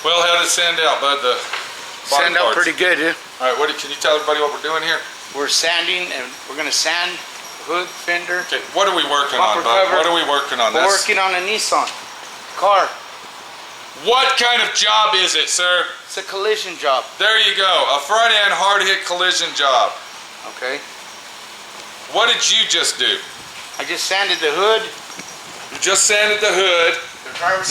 Well, how did it sand out, bud? The Sand out pretty good, dude. All right, can you tell everybody what we're doing here? We're sanding, and we're gonna sand hood, fender. Okay, what are we working on, bud? What are we working on? We're working on a Nissan car. What kind of job is it, sir? It's a collision job. There you go, a front-end hard-hit collision job. Okay. What did you just do? I just sanded the hood. You just sanded the hood.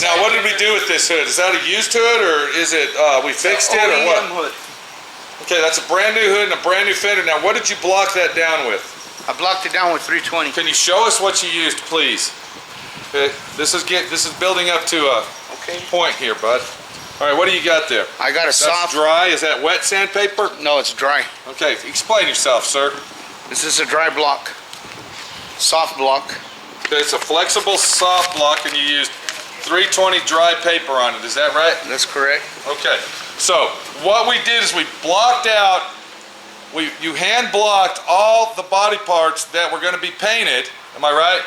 Now, what did we do with this hood? Is that a used hood, or is it, we fixed it, or what? Hood. Okay, that's a brand new hood and a brand new fender. Now, what did you block that down with? I blocked it down with 320. Can you show us what you used, please? Okay, this is building up to a point here, bud. All right, what do you got there? I got a soft. That's dry. Is that wet sandpaper? No, it's dry. Okay, explain yourself, sir. This is a dry block. Soft block. Okay, it's a flexible soft block, and you used 320 dry paper on it. Is that right? That's correct. Okay. So what we did is we blocked out. You hand blocked all the body parts that were going to be painted. Am I right?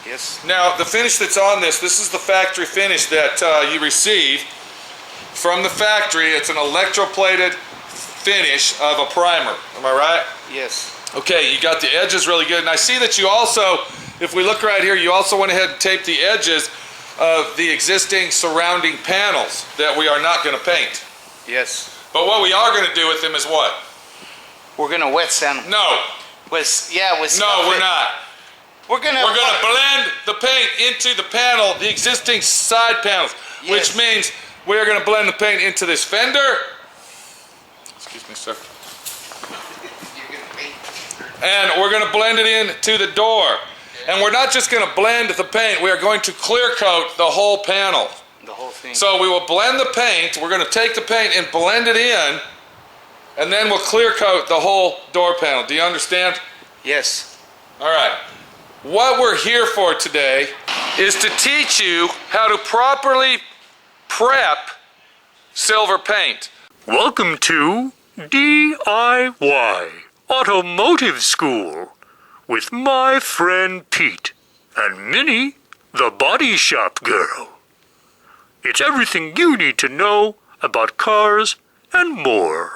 Yes. Now the finish that's on this is the factory finish that you received from the factory. It's an electroplated finish of a primer. Am I right? Yes. Okay, you got the edges really good. And I see that you also, if we look right here, you also went ahead and taped the edges of the existing surrounding panels that we are not going to paint. Yes. But what we are going to do with them is what? We're going to wet sand them. No. No, we're not. We're going to blend the paint into the panel, the existing side panels, yes. Which means we're going to blend the paint into this fender. Excuse me, sir. And we're going to blend it into the door. And we're not just going to blend the paint, we are going to clear coat the whole panel. The whole thing. So we will blend the paint, we're going to take the paint and blend it in, and then we'll clear coat the whole door panel. Do you understand? Yes. All right. What we're here for today is to teach you how to properly prep silver paint. Welcome to D.I.Y. Automotive School with my friend Pete and Minnie, the body shop girl. It's everything you need to know about cars and more.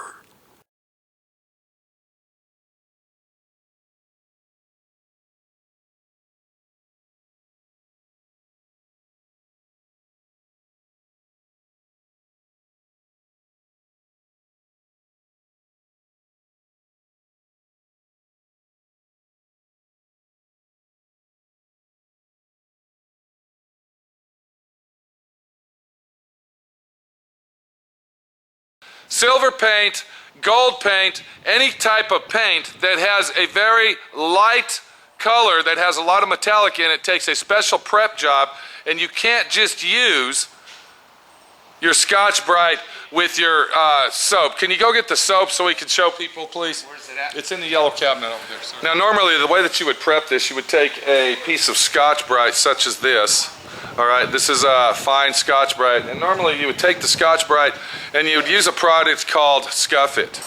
Silver paint, gold paint, any type of paint that has a very light color, that has a lot of metallic in it, takes a special prep job, and you can't just use your Scotch-Brite with your soap. Can you go get the soap so we can show people, please? Where's it at? It's in the yellow cabinet over there, sir. Now, normally the way that you would prep this, you would take a piece of Scotch-Brite such as this. All right, this is a fine Scotch-Brite, and normally you would take the Scotch-Brite and you would use a product called Scuff It.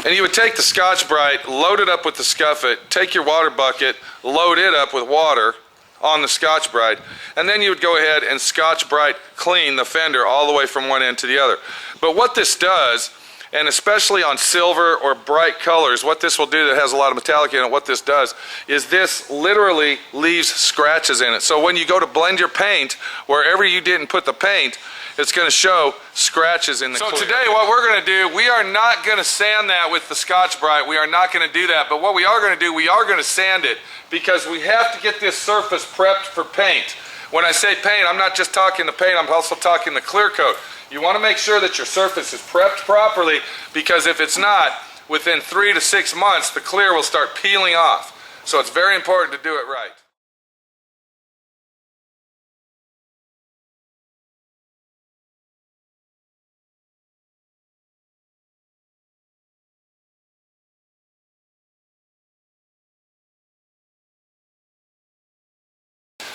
And you would take the Scotch-Brite, load it up with the Scuff It, take your water bucket, load it up with water on the Scotch-Brite, and then you would go ahead and Scotch-Brite clean the fender all the way from one end to the other. But what this does, and especially on silver or bright colors, what this will do that has a lot of metallic in it, what this does is this literally leaves scratches in it. So when you go to blend your paint, wherever you didn't put the paint, it's going to show scratches in the clear. So today what we're going to do, we are not going to sand that with the Scotch-Brite. We are not going to do that. But what we are going to do, we are going to sand it because we have to get this surface prepped for paint. When I say paint, I'm not just talking the paint, I'm also talking the clear coat. You want to make sure that your surface is prepped properly, because if it's not, within 3 to 6 months, the clear will start peeling off. So it's very important to do it right.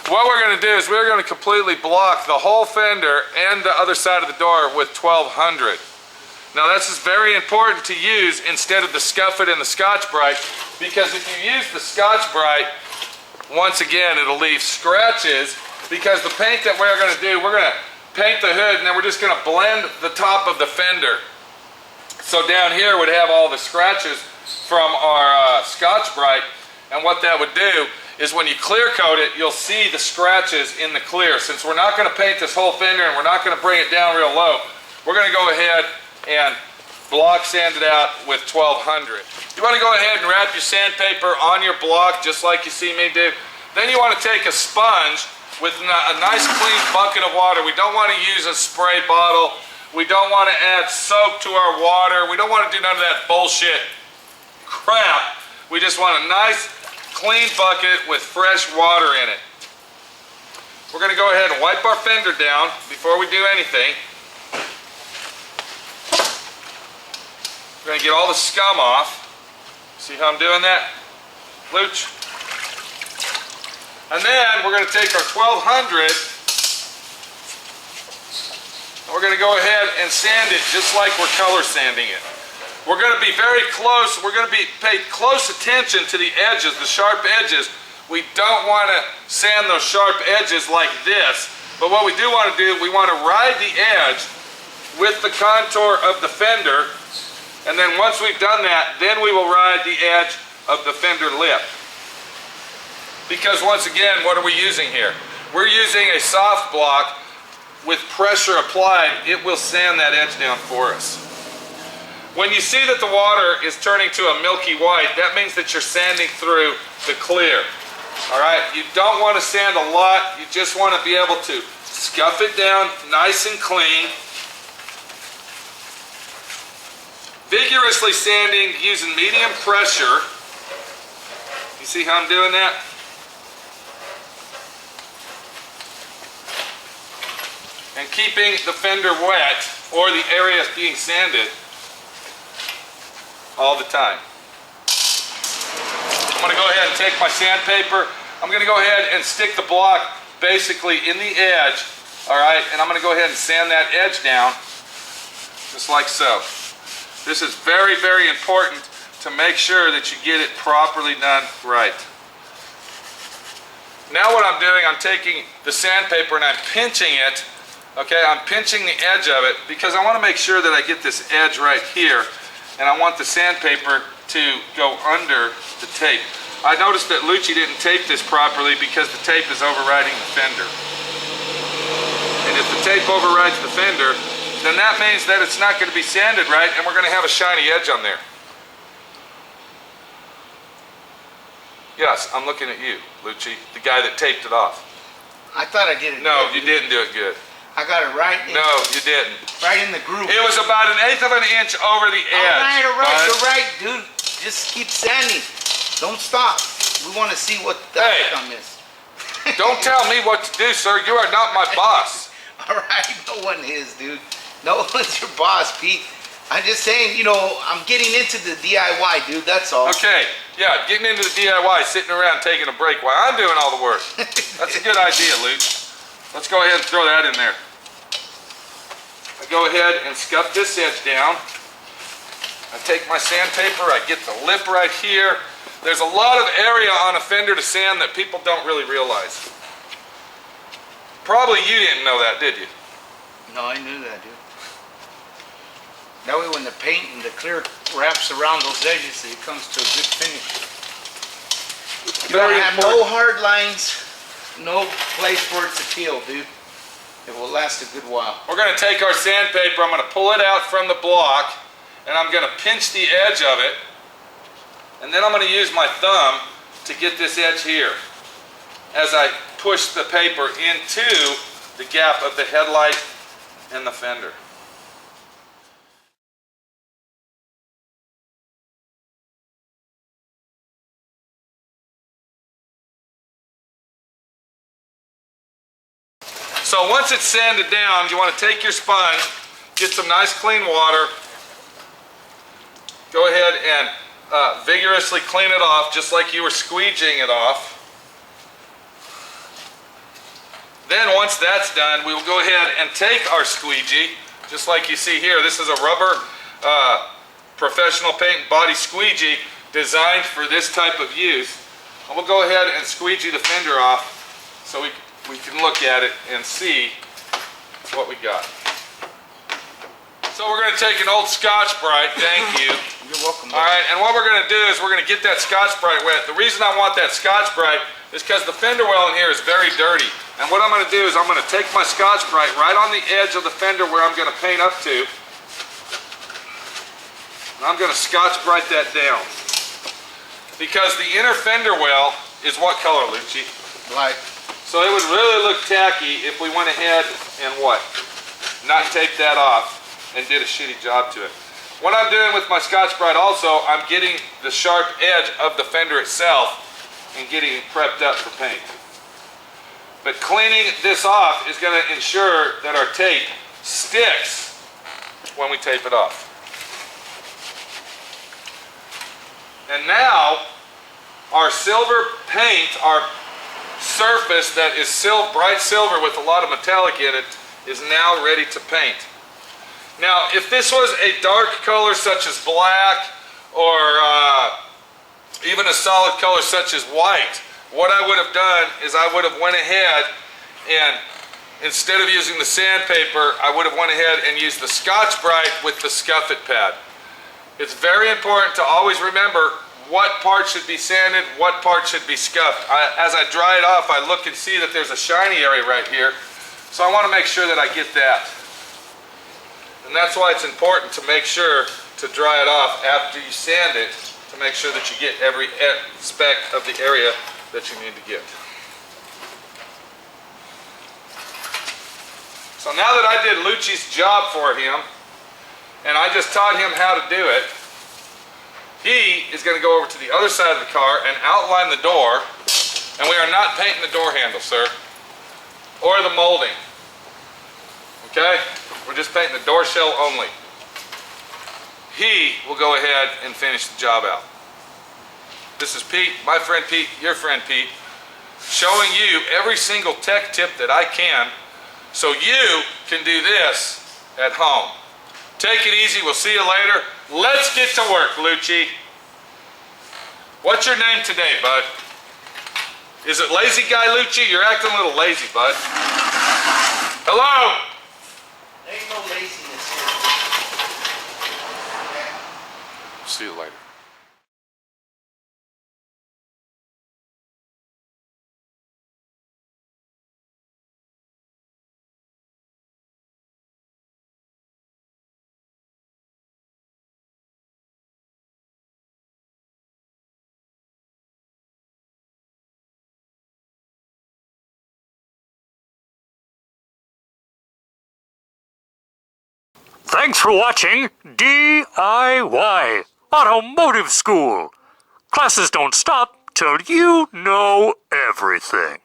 What we're going to do is we're going to completely block the whole fender and the other side of the door with 1200. Now this is very important to use instead of the Scuff It and the Scotch-Brite, because if you use the Scotch-Brite, once again it'll leave scratches, because the paint that we're going to do, we're going to paint the hood, and then we're just going to blend the top of the fender. So down here would have all the scratches from our Scotch-Brite, and what that would do is when you clear coat it, you'll see the scratches in the clear. Since we're not going to paint this whole fender and we're not going to bring it down real low, we're going to go ahead and block sand it out with 1200. You want to go ahead and wrap your sandpaper on your block just like you see me do. Then you want to take a sponge with a nice clean bucket of water. We don't want to use a spray bottle. We don't want to add soap to our water. We don't want to do none of that bullshit crap. We just want a nice clean bucket with fresh water in it. We're going to go ahead and wipe our fender down before we do anything. We're going to get all the scum off. See how I'm doing that, Luch? And then we're going to take our 1200 and we're going to go ahead and sand it just like we're color sanding it. We're going to be very close. We're going to pay close attention to the edges, the sharp edges. We don't want to sand those sharp edges like this. But what we do want to do, we want to ride the edge with the contour of the fender. And then once we've done that, then we will ride the edge of the fender lip. Because once again, what are we using here? We're using a soft block with pressure applied. It will sand that edge down for us. When you see that the water is turning to a milky white, that means that you're sanding through the clear. All right, you don't want to sand a lot. You just want to be able to scuff it down nice and clean. Vigorously sanding using medium pressure. You see how I'm doing that? And keeping the fender wet, or the area being sanded, all the time. I'm going to go ahead and take my sandpaper. I'm going to go ahead and stick the block basically in the edge, all right, and I'm going to go ahead and sand that edge down, just like so. This is very, very important to make sure that you get it properly done right. Now what I'm doing, I'm taking the sandpaper and I'm pinching it. Okay, I'm pinching the edge of it because I want to make sure that I get this edge right here, and I want the sandpaper to go under the tape. I noticed that Lucci didn't tape this properly because the tape is overriding the fender. And if the tape overrides the fender, then that means that it's not going to be sanded right, and we're going to have a shiny edge on there. Yes, I'm looking at you, Lucci, the guy that taped it off. I thought I did it. No, good, you didn't do it good. I got it right in, No, you didn't. right in the groove. It was about 1/8 of an inch over the edge. All right, bud. you're right, dude. Just keep sanding. Don't stop. We want to see what the outcome is. Don't tell me what to do, sir. You are not my boss. All right, no one is, dude. No one's your boss, Pete. I'm just saying, you know, I'm getting into the DIY, dude. That's all. Okay, yeah, getting into the DIY, sitting around taking a break while I'm doing all the work. That's a good idea, Luke. Let's go ahead and throw that in there. I go ahead and scuff this edge down. I take my sandpaper, I get the lip right here. There's a lot of area on a fender to sand that people don't really realize. Probably you didn't know that, did you? No, I knew that, dude. That way when the paint and the clear wraps around those edges, it comes to a good finish. You don't have no hard lines, no place for it to peel, dude. It will last a good while. We're going to take our sandpaper, I'm going to pull it out from the block, and I'm going to pinch the edge of it, and then I'm going to use my thumb to get this edge here as I push the paper into the gap of the headlight and the fender. So once it's sanded down, you want to take your sponge, get some nice clean water, go ahead and vigorously clean it off just like you were squeegeeing it off. Then once that's done, we will go ahead and take our squeegee, just like you see here. This is a rubber professional paint and body squeegee designed for this type of use. And we'll go ahead and squeegee the fender off so we can look at it and see what we got. So we're going to take an old Scotch-Brite, thank you. You're welcome. All right, and what we're going to do is we're going to get that Scotch-Brite wet. The reason I want that Scotch-Brite is because the fender well in here is very dirty. And what I'm going to do is I'm going to take my Scotch-Brite right on the edge of the fender where I'm going to paint up to. And I'm going to Scotch-Brite that down. Because the inner fender well is what color, Lucci? Black. So it would really look tacky if we went ahead and what? Not tape that off and did a shitty job to it. What I'm doing with my Scotch-Brite also, I'm getting the sharp edge of the fender itself and getting it prepped up for paint. But cleaning this off is going to ensure that our tape sticks when we tape it off. And now, our silver paint, our surface that is bright silver with a lot of metallic in it, is now ready to paint. Now, if this was a dark color such as black or even a solid color such as white, what I would have done is I would have went ahead and instead of using the sandpaper, I would have went ahead and used the Scotch-Brite with the Scuff It pad. It's very important to always remember what part should be sanded, what part should be scuffed. As I dry it off, I look and see that there's a shiny area right here, so I want to make sure that I get that. And that's why it's important to make sure to dry it off after you sand it to make sure that you get every speck of the area that you need to get. So now that I did Lucci's job for him, and I just taught him how to do it, he is going to go over to the other side of the car and outline the door, and we are not painting the door handle, sir, or the molding. Okay? We're just painting the door shell only. He will go ahead and finish the job out. This is Pete, my friend Pete, your friend Pete, showing you every single tech tip that I can so you can do this at home. Take it easy. We'll see you later. Let's get to work, Lucci. What's your name today, bud? Is it Lazy Guy Lucci? You're acting a little lazy, bud. Hello? There ain't no laziness here. See you later. Thanks for watching D.I.Y. Automotive School. Classes don't stop till you know everything.